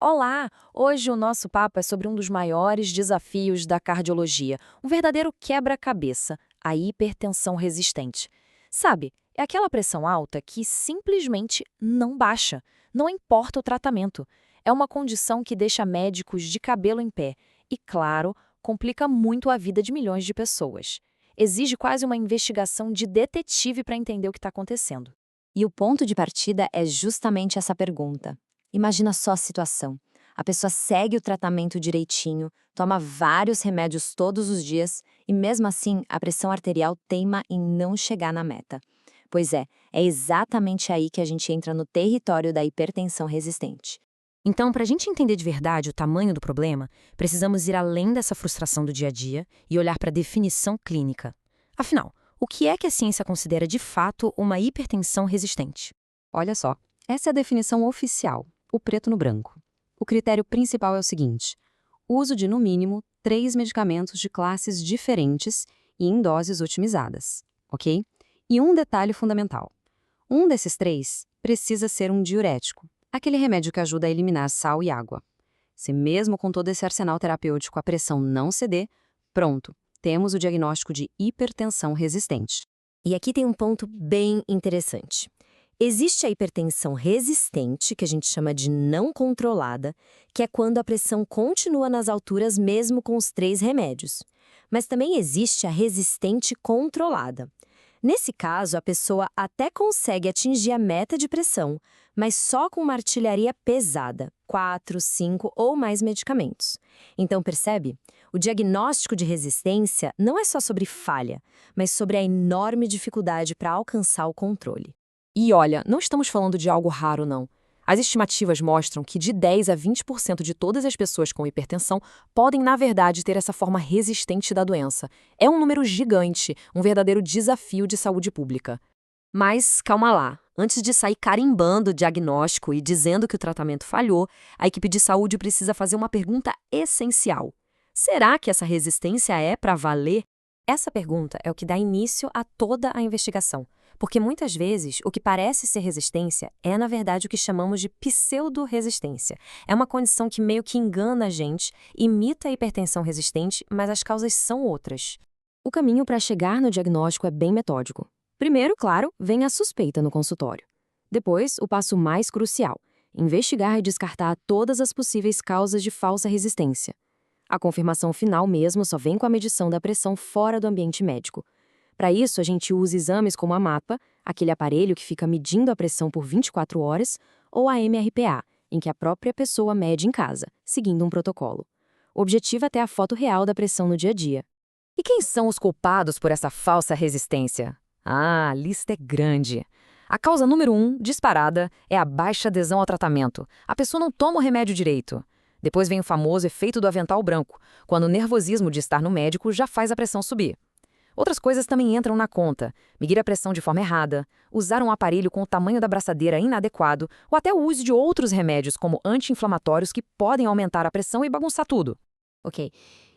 Olá! Hoje o nosso papo é sobre um dos maiores desafios da cardiologia, um verdadeiro quebra-cabeça, a hipertensão resistente. Sabe, é aquela pressão alta que simplesmente não baixa, não importa o tratamento. É uma condição que deixa médicos de cabelo em pé e, claro, complica muito a vida de milhões de pessoas. Exige quase uma investigação de detetive para entender o que está acontecendo. E o ponto de partida é justamente essa pergunta. Imagina só a situação. A pessoa segue o tratamento direitinho, toma vários remédios todos os dias e, mesmo assim, a pressão arterial teima em não chegar na meta. Pois é exatamente aí que a gente entra no território da hipertensão resistente. Então, para a gente entender de verdade o tamanho do problema, precisamos ir além dessa frustração do dia a dia e olhar para a definição clínica. Afinal, o que é que a ciência considera de fato uma hipertensão resistente? Olha só, essa é a definição oficial, o preto no branco. O critério principal é o seguinte: uso de, no mínimo, 3 medicamentos de classes diferentes e em doses otimizadas, ok? E um detalhe fundamental: um desses três precisa ser um diurético, aquele remédio que ajuda a eliminar sal e água. Se mesmo com todo esse arsenal terapêutico a pressão não ceder, pronto, temos o diagnóstico de hipertensão resistente. E aqui tem um ponto bem interessante. Existe a hipertensão resistente, que a gente chama de não controlada, que é quando a pressão continua nas alturas mesmo com os 3 remédios. Mas também existe a resistente controlada. Nesse caso, a pessoa até consegue atingir a meta de pressão, mas só com uma artilharia pesada, 4, 5 ou mais medicamentos. Então, percebe? O diagnóstico de resistência não é só sobre falha, mas sobre a enorme dificuldade para alcançar o controle. E olha, não estamos falando de algo raro, não. As estimativas mostram que de 10 a 20% de todas as pessoas com hipertensão podem, na verdade, ter essa forma resistente da doença. É um número gigante, um verdadeiro desafio de saúde pública. Mas calma lá. Antes de sair carimbando o diagnóstico e dizendo que o tratamento falhou, a equipe de saúde precisa fazer uma pergunta essencial. Será que essa resistência é para valer? Essa pergunta é o que dá início a toda a investigação, porque muitas vezes o que parece ser resistência é, na verdade, o que chamamos de pseudo-resistência. É uma condição que meio que engana a gente, imita a hipertensão resistente, mas as causas são outras. O caminho para chegar no diagnóstico é bem metódico. Primeiro, claro, vem a suspeita no consultório. Depois, o passo mais crucial: investigar e descartar todas as possíveis causas de falsa resistência. A confirmação final mesmo só vem com a medição da pressão fora do ambiente médico. Para isso, a gente usa exames como a MAPA, aquele aparelho que fica medindo a pressão por 24 horas, ou a MRPA, em que a própria pessoa mede em casa, seguindo um protocolo. O objetivo é ter a foto real da pressão no dia a dia. E quem são os culpados por essa falsa resistência? Ah, a lista é grande. A causa número 1, disparada, é a baixa adesão ao tratamento. A pessoa não toma o remédio direito. Depois vem o famoso efeito do avental branco, quando o nervosismo de estar no médico já faz a pressão subir. Outras coisas também entram na conta: medir a pressão de forma errada, usar um aparelho com o tamanho da braçadeira inadequado ou até o uso de outros remédios como anti-inflamatórios que podem aumentar a pressão e bagunçar tudo. Ok,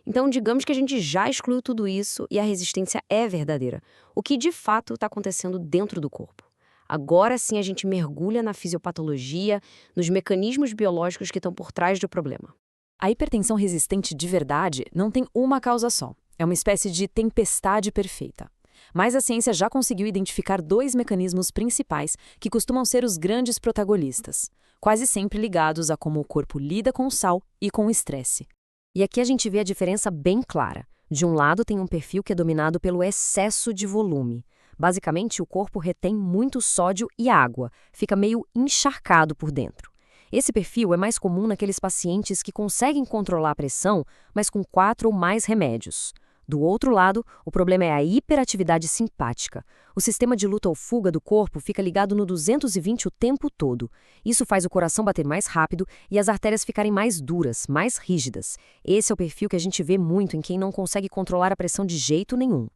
então digamos que a gente já excluiu tudo isso e a resistência é verdadeira. O que de fato está acontecendo dentro do corpo? Agora sim a gente mergulha na fisiopatologia, nos mecanismos biológicos que estão por trás do problema. A hipertensão resistente de verdade não tem uma causa só. É uma espécie de tempestade perfeita. Mas a ciência já conseguiu identificar 2 mecanismos principais que costumam ser os grandes protagonistas, quase sempre ligados a como o corpo lida com o sal e com o estresse. E aqui a gente vê a diferença bem clara. De um lado tem um perfil que é dominado pelo excesso de volume. Basicamente, o corpo retém muito sódio e água, fica meio encharcado por dentro. Esse perfil é mais comum naqueles pacientes que conseguem controlar a pressão, mas com 4 ou mais remédios. Do outro lado, o problema é a hiperatividade simpática. O sistema de luta ou fuga do corpo fica ligado no 220 o tempo todo. Isso faz o coração bater mais rápido e as artérias ficarem mais duras, mais rígidas. Esse é o perfil que a gente vê muito em quem não consegue controlar a pressão de jeito nenhum.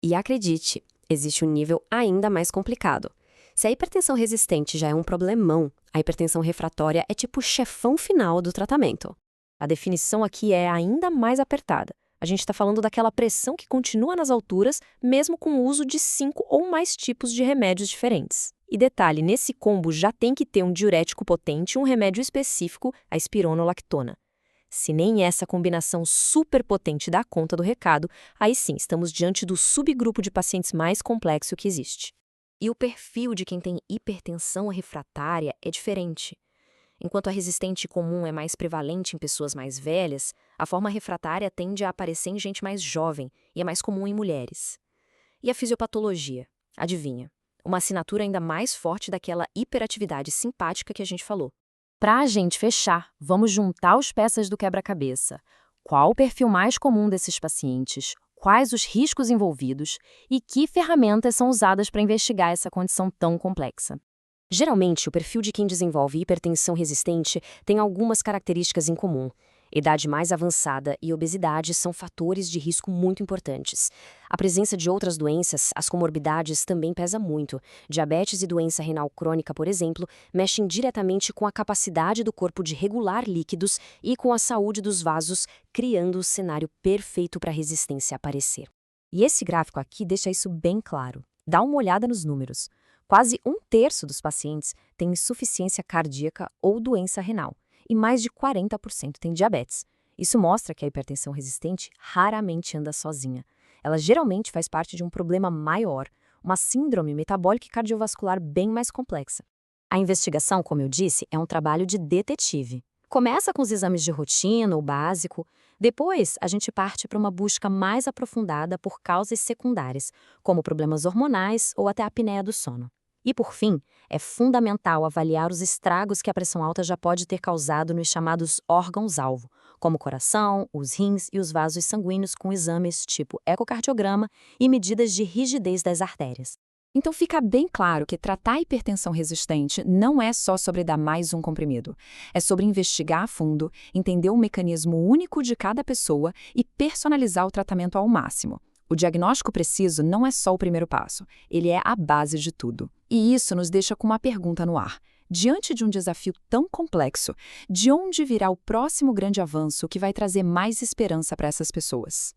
E acredite, existe um nível ainda mais complicado. Se a hipertensão resistente já é um problemão, a hipertensão refratória é tipo o chefão final do tratamento. A definição aqui é ainda mais apertada. A gente está falando daquela pressão que continua nas alturas, mesmo com o uso de 5 ou mais tipos de remédios diferentes. E detalhe, nesse combo já tem que ter um diurético potente e um remédio específico, a espironolactona. Se nem essa combinação super potente dá conta do recado, aí sim estamos diante do subgrupo de pacientes mais complexo que existe. E o perfil de quem tem hipertensão refratária é diferente. Enquanto a resistente comum é mais prevalente em pessoas mais velhas, a forma refratária tende a aparecer em gente mais jovem e é mais comum em mulheres. E a fisiopatologia? Adivinha? Uma assinatura ainda mais forte daquela hiperatividade simpática que a gente falou. Para a gente fechar, vamos juntar as peças do quebra-cabeça. Qual o perfil mais comum desses pacientes? Quais os riscos envolvidos? E que ferramentas são usadas para investigar essa condição tão complexa? Geralmente, o perfil de quem desenvolve hipertensão resistente tem algumas características em comum. Idade mais avançada e obesidade são fatores de risco muito importantes. A presença de outras doenças, as comorbidades, também pesa muito. Diabetes e doença renal crônica, por exemplo, mexem diretamente com a capacidade do corpo de regular líquidos e com a saúde dos vasos, criando o cenário perfeito para a resistência aparecer. E esse gráfico aqui deixa isso bem claro. Dá uma olhada nos números. Quase 1/3 dos pacientes tem insuficiência cardíaca ou doença renal, e mais de 40% tem diabetes. Isso mostra que a hipertensão resistente raramente anda sozinha. Ela geralmente faz parte de um problema maior, uma síndrome metabólica e cardiovascular bem mais complexa. A investigação, como eu disse, é um trabalho de detetive. Começa com os exames de rotina ou básico, depois a gente parte para uma busca mais aprofundada por causas secundárias, como problemas hormonais ou até a apneia do sono. E por fim, é fundamental avaliar os estragos que a pressão alta já pode ter causado nos chamados órgãos-alvo, como o coração, os rins e os vasos sanguíneos com exames tipo ecocardiograma e medidas de rigidez das artérias. Então fica bem claro que tratar a hipertensão resistente não é só sobre dar mais um comprimido. É sobre investigar a fundo, entender o mecanismo único de cada pessoa e personalizar o tratamento ao máximo. O diagnóstico preciso não é só o primeiro passo, ele é a base de tudo. E isso nos deixa com uma pergunta no ar. Diante de um desafio tão complexo, de onde virá o próximo grande avanço que vai trazer mais esperança para essas pessoas?